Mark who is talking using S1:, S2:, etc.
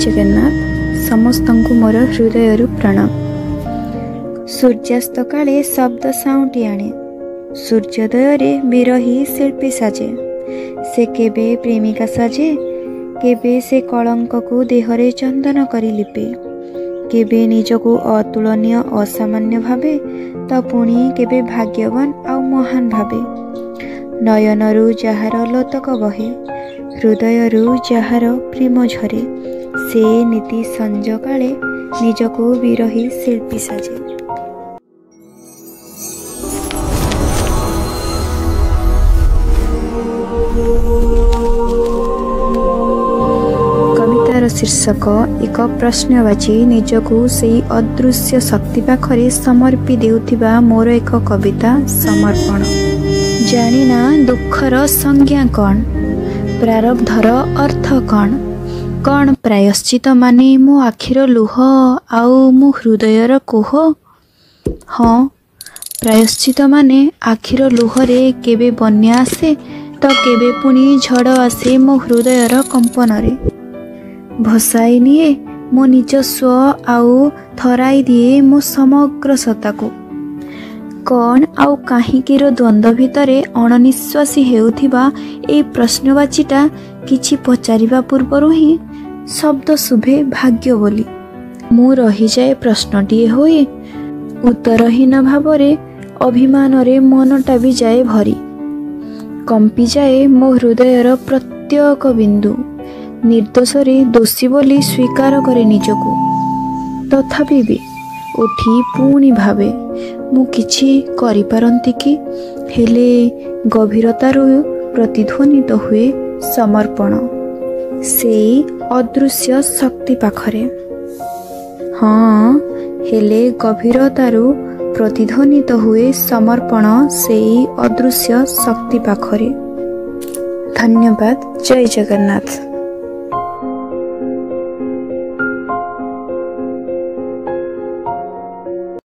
S1: जगन्नाथ समस्तंकु मोर हृदय प्रणाम। सूर्यास्त काले शब्द साउंटी आणे सूर्योदय रे विरही शिल्पी साजे। से केबे प्रेमिका साजे केबे से कलंक को देहरे चंदन करी लिपे। केबे निजको अतुलनीय असामान्य भावे तो पुणी केबे भाग्यवान आउ महान भावे। नयनरु जହାର लोतक बहे हृदयरु जହାର प्रेम झरे। से नीति संज काले निजको विरही शिल्पी साजे। कवितार शीर्षक एक प्रश्नवाची निजको से अदृश्य शक्ति पाखरे समर्पी देउथिबा मोर एक कविता समर्पण। जानिना दुखर संज्ञा कौन प्रारब्धर अर्थ कौन प्रायश्चित माने मो आखिर लुह आउ मो हृदयर कोह। हाँ प्रायश्चित माने आखिर लुहरे केबे बन्या आसे तो केबे पुनी झड़ आसे मो हृदयर कंपन रे। भसाई निए मो निज स्व आउ थराई दिए मो समग्र सत्ताको। कौन आउ काहींकीर द्वंद्व भितरे अणनिश्वासी हेउथिबा ए प्रश्नवाचीटा किछि पचारिबा पूर्वरु ही शब्द शुभे भाग्य बोली। मु रही जाए प्रश्नटीए होए उत्तरहीन भावरे अभिमान रे मनटा भी जाए भरी। कंपी जाए मो हृदयर प्रत्येक बिंदु। निर्दोषरे दोषी बोली स्वीकार करे निजको। तथापि भी उठी पुणी भावे मु किछि करि पारंती कि। हेले गभीरतारु प्रतिध्वनित हुए समर्पण से अदृश्य शक्ति पाखरे। हाँ हेले गभीरतारु प्रतिध्वनित हुए समर्पण से अदृश्य शक्ति पाखरे। धन्यवाद। जय जगन्नाथ।